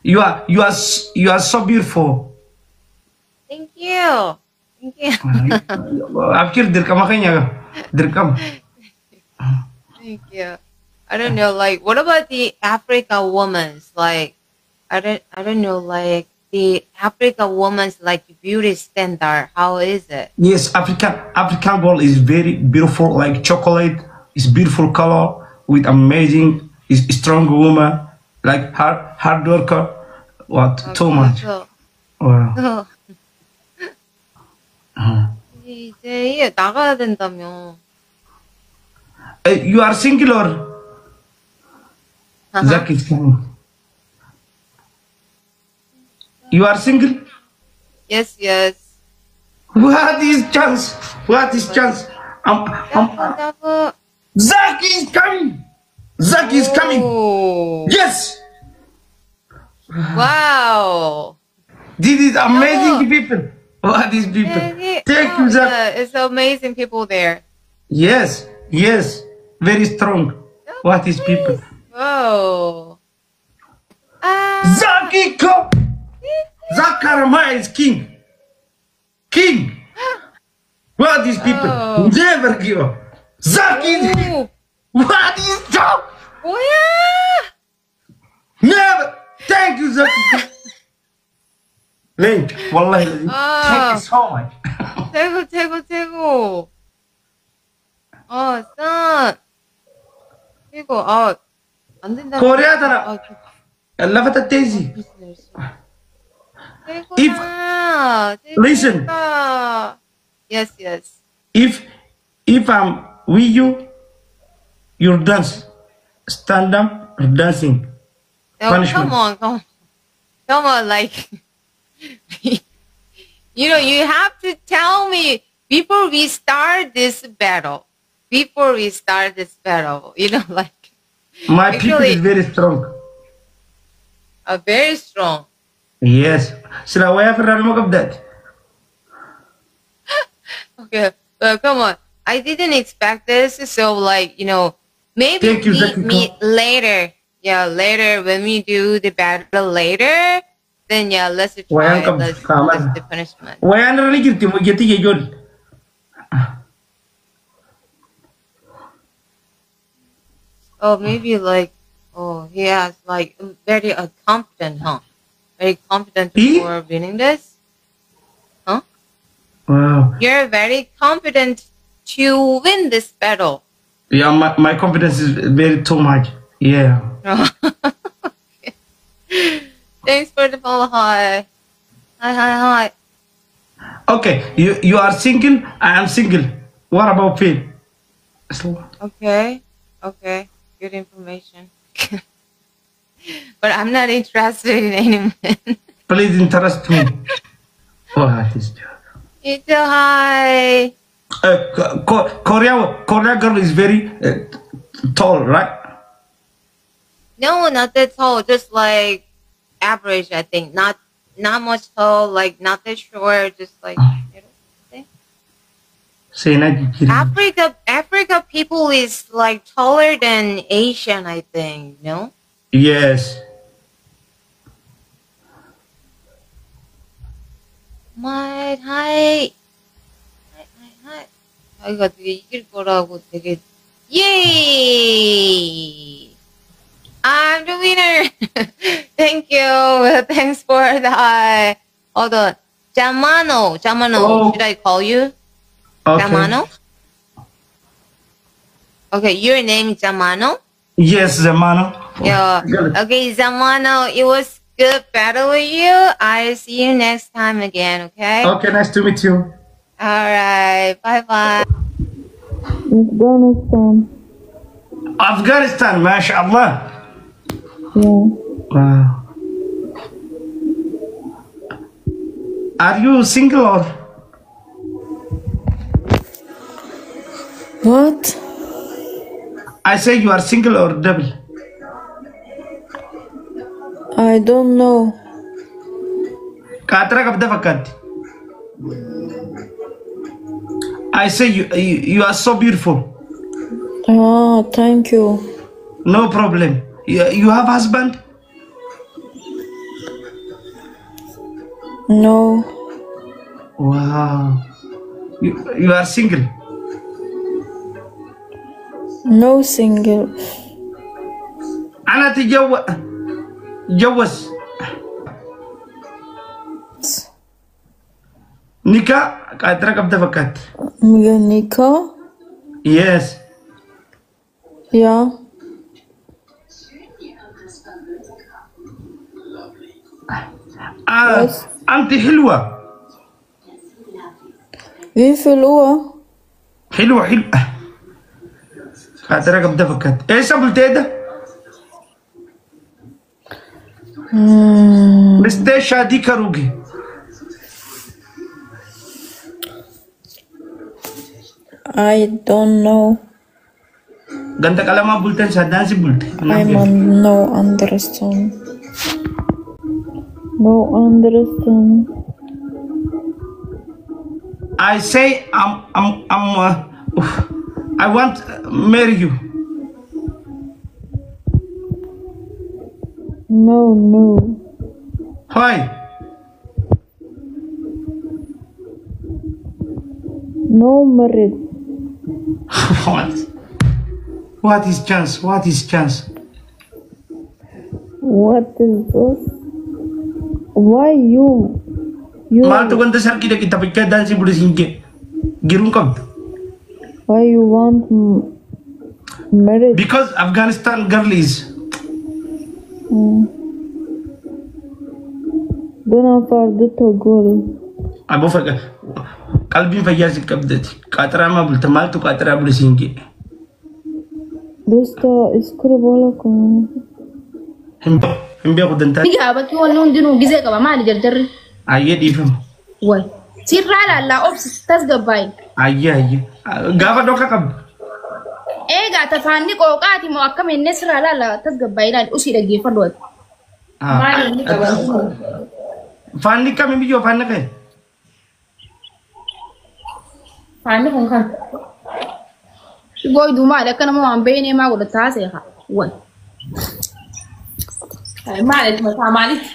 You are so beautiful. Thank you. Thank you. After dirkam makanya dirkam. Thank you. I don't know, like, what about the Africa women's? Like, I don't know, like, the Africa woman's, like, beauty standard. How is it? Yes, African girl is very beautiful, like chocolate. It's beautiful color with amazing, is strong woman, like hard worker. What too much? Wow. 이제 나가야 된다며. You are single or Zach is coming. You are single? Yes, yes. What is chance? What is chance? Zach is coming. Zach is coming. Yes. Wow. This is amazing people. What is people? Thank you, Zach. It's amazing people there. Yes, yes. Very strong. What is people? Oh. Zaki come. Zach Karama is king. King. What is people? Never give up. Zach is. What is job? Oh yeah. Never. Thank you, Zaki. Link. Wallahi. Thank you so much. 최고. 선. 최고. 안 된다. 코리아잖아. لفت تيزي. Listen. Yes. If I'm with you, you dance. Stand up dancing. Punishment. Come on, like you know, you have to tell me before we start this battle. You know, like my people is very strong. Very strong. Yes. Okay, well, come on. I didn't expect this, so like, you know, maybe we meet later. Yeah, later when we do the battle later, then yeah, let's try the punishment. Oh, maybe like, he has like very confident, huh? Very confident for winning this, huh? Wow. You're very confident to win this battle. Yeah, my confidence is very too much. Yeah. Okay. Thanks for the follow. Hi. Okay, you are single. I am single. What about Phil? Okay. Good information. But I'm not interested in any men. Please interest me. What is that? It's a hi. Korea girl is very tall, right? No, not that tall. Just like average, I think. Not much tall. Like not that short. Just like. Africa people is like taller than Asian, I think. No. Yes. My hi. 자기가 되게 이길 거라고 되게 yay! I'm the winner. Thank you. Thanks for the hi. Hold on. Jamano. Oh. Should I call you? Okay. Jamano? Okay, your name is Jamano? Yes, Zamano. Yeah. Okay, Zamano, it was good battle with you. I'll see you next time again, okay? Okay, nice to meet you. Alright, bye-bye. Afghanistan, mashallah. Yeah. Wow. Are you single or? What? I say you are single or double. I don't know. I say you are so beautiful. Ah, thank you. No problem. You have husband? No. Wow. You are single? No single. أنا تجوز نكاح قادرة قبضة فكات. Nika? Yes. Yeah. Yes. أنت حلوة. Wie viel Uhr? حلوة قادرة قبضة فكات. إيش قلت ده؟ रिश्ते शादी करोगे I don't know. गंदा कलमा बोलते हैं सादा से बोलते I no understand. No understand. I say I want marry you. No. Why? No married. What is chance? What is chance? What is this? Why you? माल तो गंदा सर की देखी तब क्या डांसी बुढ़ी सिंगे गिरूं कब? Why you want marriage? Because Afghanistan girl is. Don't forget to go. أبو فك قلبي فياز كبدتي كاترا ما بلت مال تو كاترا بلي سينجي. Dosta iskribolakon. هم بياخد انت. يا بكي ولون دينو جزء كمان ما نجرجر. أيه ديفهم. واي. سير على لا أوبس تسقباي. أيه. قافا دوكا كب. إيه قاعد تفاني قوقاتي مؤكد من نسر لا تسقباي لا أشيل الجيف فلوت. فاني كم بيجوا فاني كه. فاني كم كم. شو دوما لكن ما عم بيني ما قلت تاسع واي. ما عليك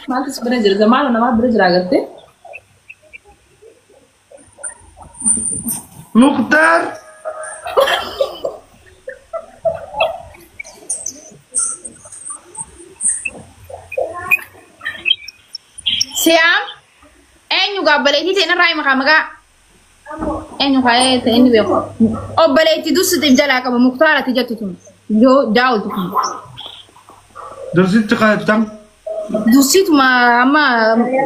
ما تسبرجر زمان أنا ما برجر عقدت. مختار. Siam, juga baleti tena rai maka kaya tena beko. Oh baleti dusu tijala kama muktara tijatutum. Jo jauh tuh. Dusit cakap Dusit ama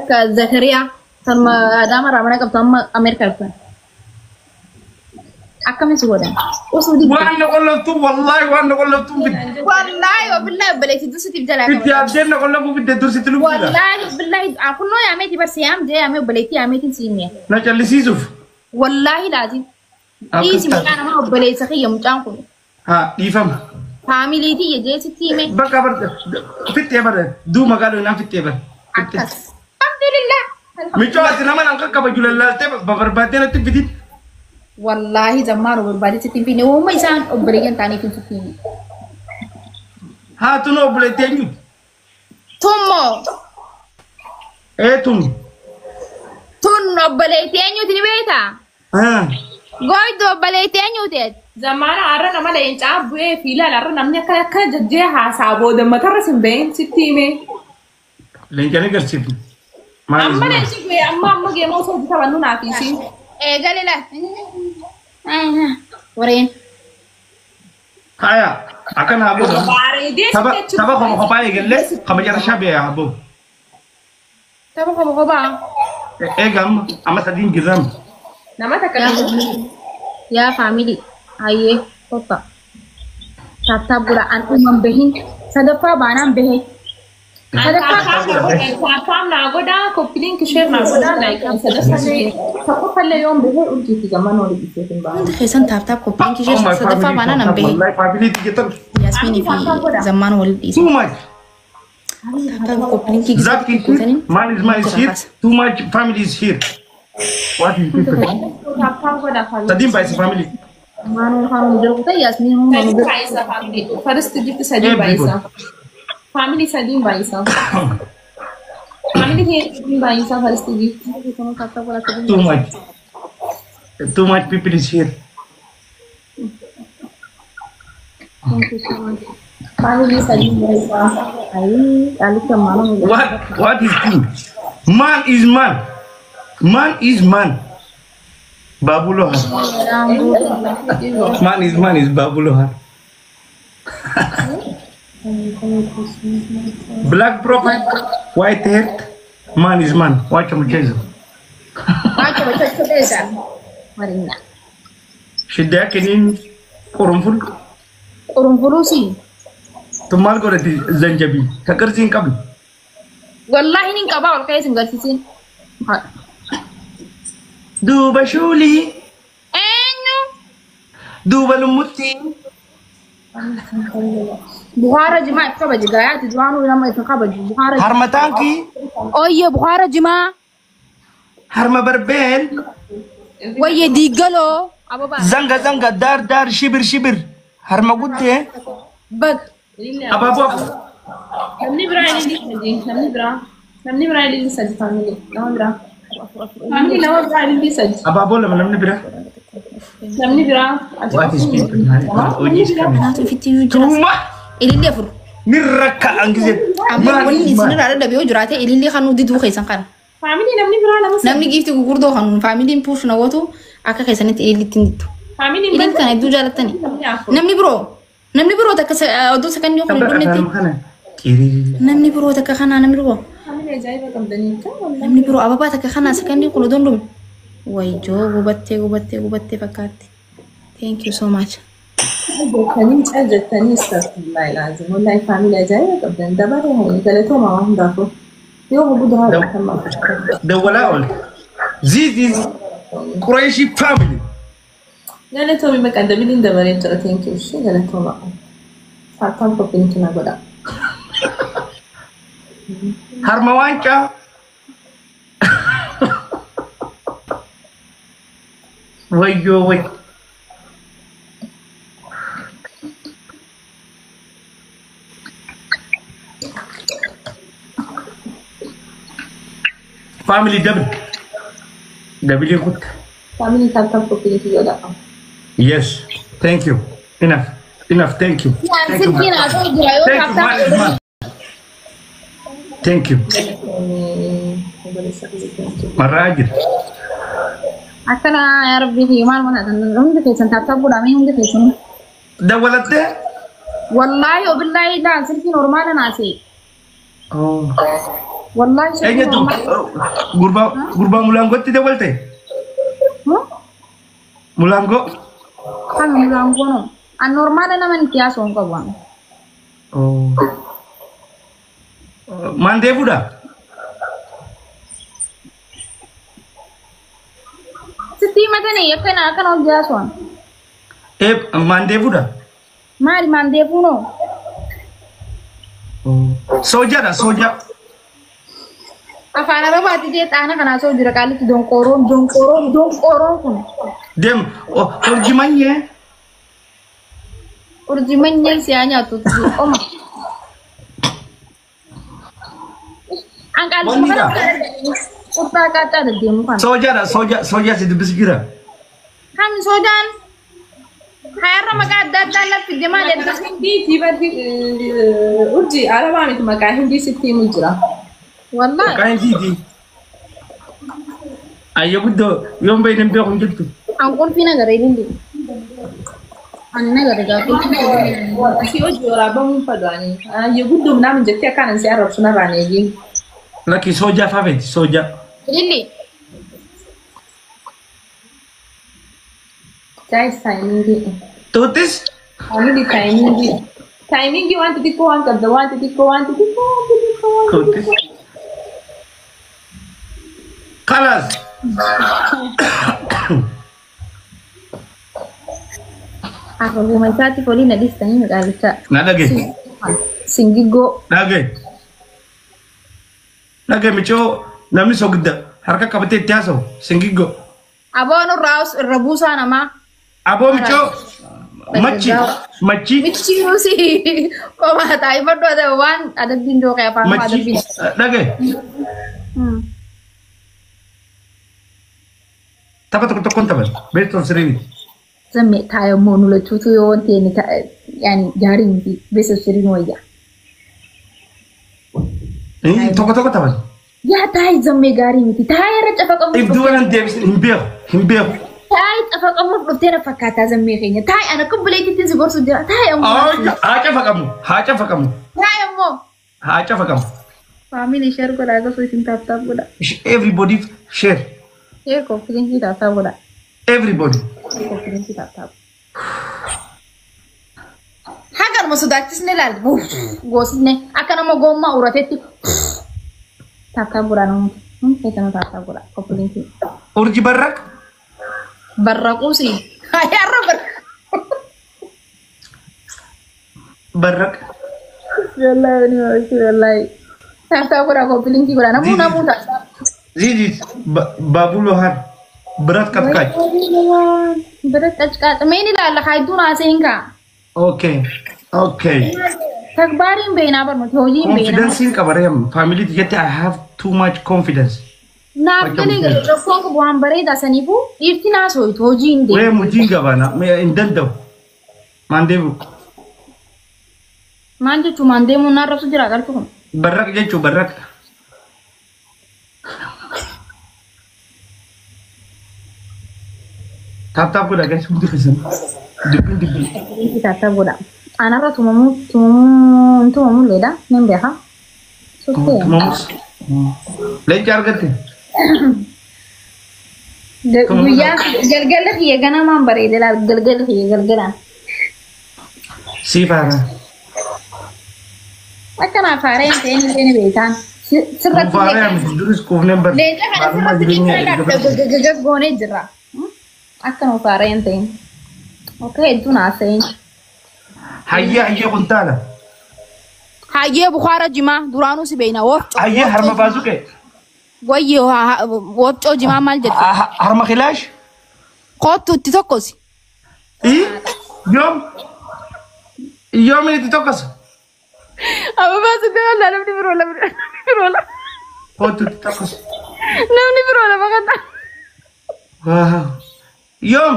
ke Zakaria sama Adama ramai ke sama Amerika kan. Akka masih goda. Usudi. Wana kalau tu wallahi Wallahi wabillahi baleti dusu tijala kama. Video update na kalau aku video dusit lu. Wallahi billahi aku no ya meti bas Siam je ya baleti ya meti sini. Na cali sisuf. Wallahi lazim. Isi makana ma baleti sakhi mutangku. Ha, difam. Family ti je siti me. Baka bar fit ya bar. Du magalo na fit ya bar. Akas. Alhamdulillah. Mico atina man angka kabajulal te babar batena te bidit. Wallahi zaman berbalik siti ni. Oh mai san obrigen tani fin siti. Ha tu no boleh tenyu. Tumo. Tum. Tun no boleh tenyu tini beta. Ha. Goy do boleh tenyu det. زمان عرّنا nama lain cab gue fila larra namanya kayak jajah hasabo dan matara sembain siti me. Lain kali kerja tu. Amma deh sih gue amma gue mau so bisa bantu nanti sih. Galilah. Warin. Kaya akan abu dong. Saba kamu kapai gelle, kamu jangan syabe ya abu. Saba kamu kapan? Gam, ama tadi giram. Nama tak kenal. Ya family. Aye, kota. Tata buraan umam behin. Sadafa banam behin. Sadafa nagoda, kopiling kishir nagoda, like sadafa ne. Sabo kalle yom behin ulti ti zaman oli bisetin ba. Khisan tap kopiling kishir sadafa banam behin. Family tigetan. Yasmini fi zaman oli bisetin. Too much. Tap kopiling kishir. Zaki, man is my here. Too much family is here. What is this? Tadi by family. Manu Yasmin First gift saja baisa. family sadin baisa. Family here baisa first gift. Too much people is here. Thank you so much. Family sadin baisa. What is this? Man is man. Man is man. Babulohan. Man is Babulohan. Black profile, white hair, man is man. Watch him Jesus. Shida kenin korumful. Urumfurusi. Tumal ko reti zanjabi. Takarsin kabi. Wallahi nin ka ba wal kai sin gasisin. Duba shuli. Enyo. Duba lumuti. Bukhara jima kaba jigaya ti jwanu ina mai kaba Bukhara. Harmatanki. Oye Bukhara jima. Harma barbel. Waye digalo. Zanga zanga dar shibir. Harma gudde. Bag. Ababo. Namni bra ini di namni bra ini sadi family. Namni family nawa bra ini sadi. Ababo la namni bra. Namni bra. What is people? Oji is coming. Tuma. Ilin lefur. Mirraka angize. Amma wani isinin rada da biyo jurate ilin li khanu didu khaysan kan. Family namni bra namu. Namni gifti gurdo khanu family push na woto aka khaysan ilin tinditu. Family ilin kan du jalatani. Namni bro tak odo sakan yo khulu duneti. Namni bro tak khana namni bro. Family jaiba kam dani ka. Namni bro ababa tak khana sakan yo khulu dundum. Way jo gubatte fakati. Thank you so much. جتني استغفر لازم والله فاميلي جايه قبل دبر هي قالتهم ما هم دافو يوم بدها ده ولا اقول زيزي قريشي فاميلي قالتهم ما قدمين دبرين ترى ثانك يو شي قالتهم ما فاتم بنتنا بدا هرموانكا وي family double good. Family tap cooking together. Yes, thank you. Enough, thank you. Thank you. Marajir. Akana ya rabbi fi mal mana dan unde ke san tap buda mai unde ke sun. Da walate? Wallahi wa billahi da sirki normal na sai. Oh. Wallahi Enya tu gurba mulango ti devolte. Mulango? Kan mulango no. Anormal na man kiya son ko ban. Oh. Mande buda. Siti mata ne yakana akan on kiya son. Mande buda. Mari mande puno. Oh. Soja. Afana roba ti det ana kana so jira kali ti don koron kun. Dem Urjimanya si anya tu oma. Angkal uta kata da dem kan. Soja si dibisgira. Kan sojan. Hayar maka dadala fi jama da hindi tibati urji araba mit maka hindi sitti mujra. Wallahi. Kain titi. Ayo gudo yom bay nembe ko ngiltu. Angkon pina gare dindi. Anna gare ga ko. Si ojo raba mun padani. Ayo gudo nam jette kanan si arab suna rane gi. Laki soja favet soja. Dindi. Guys timing. Totis? Family timing. Timing you want to go on the want to go. Totis. Kalas. Ako gumansati ko li na lista ni nag-alita. Nadage. Singigo. Nage micho namni sogda. Harka kabate tiaso. Singigo. Abo no raus rabusa nama. Abo micho Machi. Michi Musi. Kau mah tahu berdua ada wan ada bindo kayak apa ada bindo. Lagi. Tapi tukun tahu. Betul sering. Sampai tahu mau nulis cuci on tiene yani jari mesti besok sering aja. Tukun tahu. Ya tahu sampai jari mesti tahu ada apa kamu? If dua nanti himbir. Tahu apa kamu bertera fakata sampai kayaknya. Tahu anak kamu boleh kita sebut sudah. Tahu mau. Haca kamu. Tahu kamu. Family share ko laga so isin tap boda. Everybody share. Ye ko filin ki tap boda. Everybody. Ko filin ki tap. Hagar mo sudaktis ne lal. Gosne akana mo gomma uratetti. Tap boda no. Kita no tap boda. Ko filin ki. Urji barrak? Barrak usi. Ayar barrak. Barrak. Wallahi. Tap boda ko filin ki boda. Namu tak. Zizi babu lohar berat kat. Berat kat. Main ila la khaidu na singa. Okay. Takbarin bayna bar mo hoji bayna. Confidence in kabarem family yet I have too much confidence. Na kene rafon ko buhan bare da sanibu iftina so hoji inde. We mujinga bana me indendo. Mandebu. Manje tu mandemu na rasu jira gar tu. Barrak jechu barrak. Tap boda guys, untuk kesan. Dipin. Kita tap boda. Anak ratu mamu leda, nembe ha. Suka. Mamu. Lain cara kerja. Guya, galgal hiya gana mambar ide la galgal hiya galgalan. Si para. Makana fare ini betan. Sirrat. Fare am durus ko number. Leda kana sirrat gagag gone jira. Akan fare ini. Okay, itu nasi. Hayya kuntala. Hayya Bukhara jima duranu si beina wot. Hayya harma bazuke. Wayyo wot jima mal jad. Harma khilash. Qot titokos. Yom ini titokos. Apa bazuke wala namni birola. Qot titokos. Namni birola makata. Wow. Yom.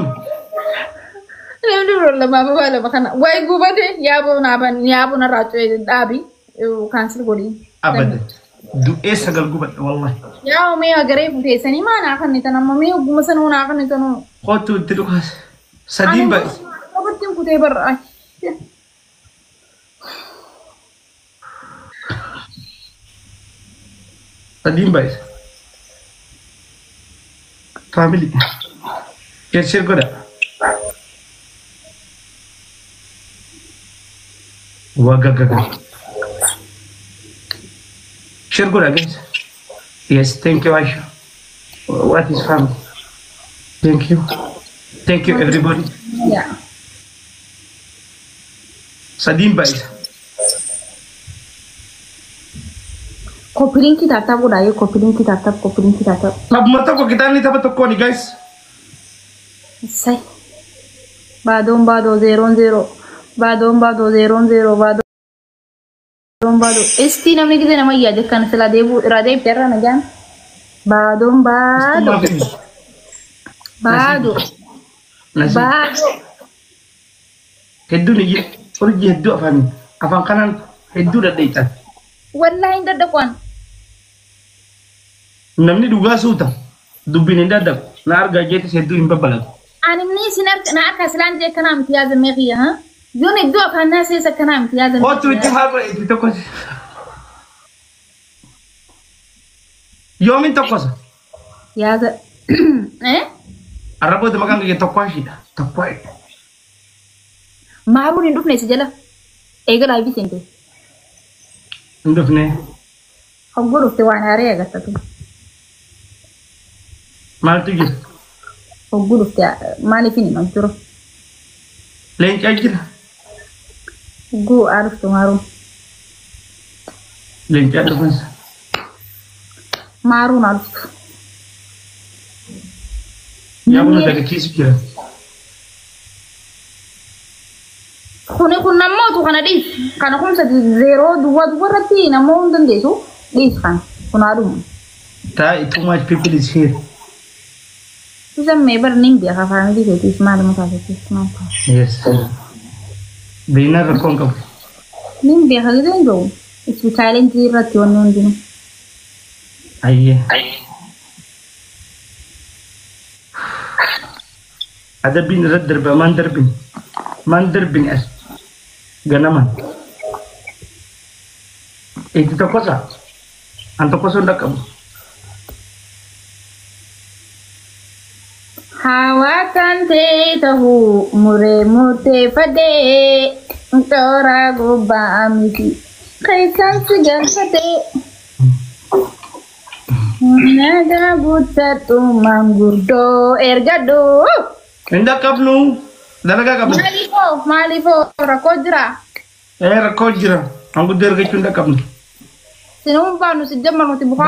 Namni birola mama wala makana. Way gubade yabo na racho dabi cancel godi. Abad. Du sagal gubat wallahi. Ya me agare pute sani mana akan nitana mami gumasan una akan nitano. Qot titokos. Sadim ba. Obatim pute bar. Sadim ba. Family. Share ko da. Wagaga. Share ko da guys. Yes, thank you Aisha. What is family? Thank you everybody. Yeah. Sadim ba. Kopirin kita tap udah ya kopirin kita tap. Tab mata ko kita ni tapat ko ni guys. Sai. Badom 0 0 Bado. Esti namanya kita nama iya dekan setelah debu radep terra najan. Bado. Heddu ni orji heddu afan. Afan kanan heddu da daitan. Wallahi ndak kwan. Namni duga suta. Dubbin ndak na arga jeti heddu imbabalag. Ani ni sinar na aka slan je kana mtiyaza megiya ha. Yone do afan na sai sakana mtiyaza. Otu itihaba itokos. Yomin tokos. Yaza. Arabo de magang ke tokwashi. Tokwai. Maru ni dufne sijala. Ega live sente. Dufne. Oguru te wanare ya gatatu. Maltigi. Oguru te mali fini manturo. Len kajira. Gu aruf to maru. Len kajira. Maru na aruf. Ya bunu daga kisi kira. kun namoota kana dhiis kana kumsa 0 duwwaa duwwarratti namoonni dandeessu dhiis kan kun haadhuma. Too much people is here. Isa meebar nimbi akka family keetis maaluma taatetis maal. Yes. Beena rakkoon qabu. Nimbi akka gideen jiru hospitaalii irratti wanni hundinuu. Ayyee. Ada bin irratti darba man darbin as ganaman. Itu tokkosa an tokkosa ndak qabu. Hawatan te tahu mure mute fade tora goba amiti kaisan segan fade naga buta tu manggurdo ergado Ndak qabnu dalaga qabnu malifo rakojra rakojra angu derga cunda qabnu sinum banu sejam mau tibuka